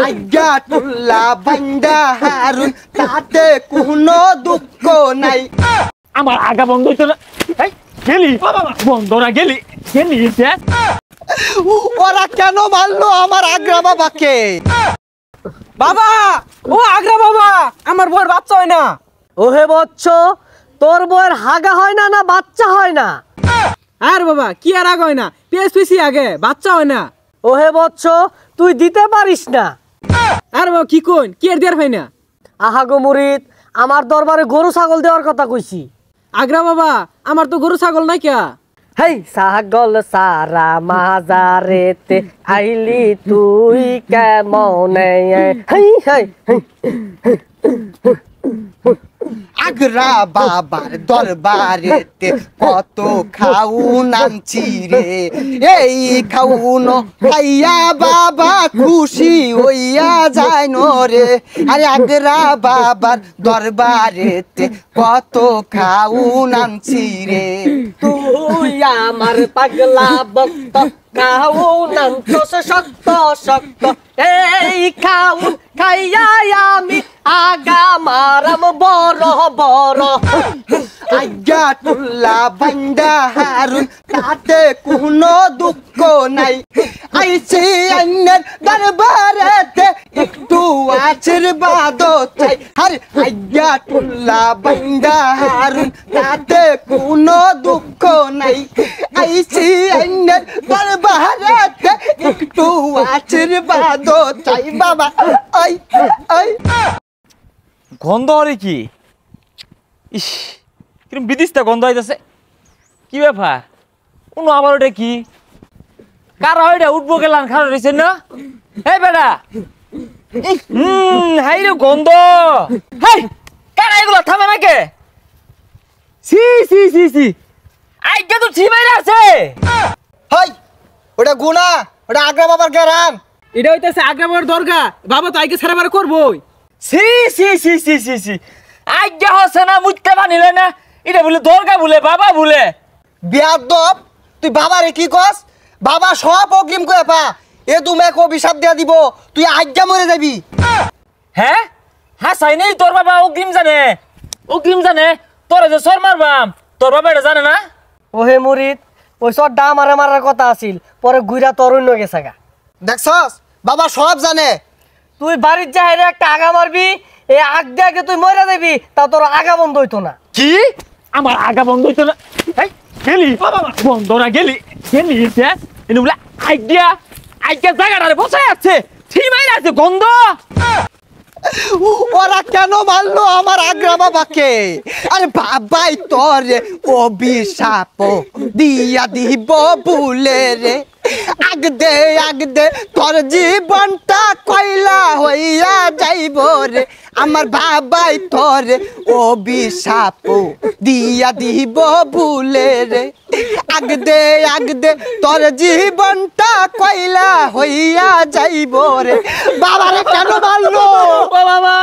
আজ্ঞা টুল্লা বান্দা হারুন তাতে কোনো দুঃখ নাই। আমার আগা বন্ধ হইতো না। গেলি বন্ধ না গেলি গেলি। ওরা কেন মারলো আমার আগ্রা বাবাকে? বাবা ও আগ্রা বাবা, আমার বউয়ের বাচ্চা হয় না। ওহে বচ্চ, তোর বউয়ের হাগা হয় না, না বাচ্চা হয় না? আর বাবা কি আর আগে হয় না, পিএসপিসি আগে বাচ্চা হয় না। ওহে বচ্চ, তুই দিতে পারিস না। আর বাবা কি কোন, কি আর দেয়ার হয় না? আহা গো মুরিদ, আমার দরবারে গরু ছাগল দেওয়ার কথা কইছি। আগ্রা বাবা আমার তো গরু ছাগল নাই কে। হেই ছাগল সারা মাজারেতে আইলি তুই কেমনে? হেই হেই আগ্রা বাবার দরবারেতে কত খাউন আনছি রে, এই খাউন খাইয়া বাবা খুশি হইয়া যায় রে। আরে আগ্রা বাবার দরবারেতে কত খাউন আনছি রে। তুই আমার পাগলা ভক্ত, খাউন আনছস শক্ত শক্ত, এই খাউন খাইয়া আমি আগা মারাম বড় বড়। আজ্ঞা টুল্লা বান্দা হারুন তাতে কোনো দুঃখ নাই। আইছি আইনের দরবারেতে একটু আশীর্বাদ চাই। আরে আজ্ঞা টুল্লা বান্দা হারুন তাতে কোনো দুঃখ নাই। আইছি আইনের দরবারেতে একটু আশীর্বাদ চাই বাবা। আই আই গন্ধ হরে কি? ইস কিরম বিদিশটা গন্ধ হইতেছে। কি ব্যাপার? কোনো আবার ওটা কি? কারা ওইটা উঠবো গেলাম খারাপ রয়েছে না? হে বেটা, হাই রে গন্ধ। হাই কারা এগুলো থামে নাকি? সি সি সি সি আইগা তো ছিমাইরা আছে। হাই ওটা গুনা, ওটা আগ্রা বাবার গেরান। এটা হইতেছে আগ্রা বাবার দরগা, বাবা তো আইকে ছাড়া বার করবোই। সি সি সি সি সি সি আইগা হচ্ছে না, মুইতে বানিলে না। এটা বলে দরগা বলে বাবা বলে। বিয়াদব তুই বাবারে কি কস? বাবা সব অগ্রিম করে পা, এ তুমি এক অভিশাপ দিয়া দিব, তুই আজ্ঞা মরে যাবি। হ্যাঁ হ্যাঁ সাই নেই, তোর বাবা অগ্রিম জানে, অগ্রিম জানে। তোরা যে সর মারবাম, তোর বাবা এটা জানে না? ওহে মুরিদ, ওই সরটা আমারে মারার কথা আছিল, পরে গুইরা তরুণ গেছে গা। দেখছস বাবা সব জানে। তুই বাড়ির যাইরে একটা আগা মারবি, এই আগ দিয়ে আগে তুই মরে যাবি, তা তোর আগা বন্ধ হইতো না। কি আমার আগা বন্ধ হইতো না? গেলি বন্ধ না গেলি গেলি এনে বলে আইডিয়া আইডিয়া জায়গাটারে বসায় আছে, ঠিমাই আছে গন্ধ। ওরা কেন মারলো আমার আগ্রা বাবাকে? আরে বাবাই তোরে অভিশাপ দিয়া দিব ভুলে রে। আগদে তোর জীবনটা কয়লা হইয়া যাইব রে। আমার বাবাই তোরে অভিশাপ দিয়া দিব ভুলে রে। আগদে তোর জীবনটা কয়লা হইয়া যাইব রে। বাবারে কেন মারলো? বাবা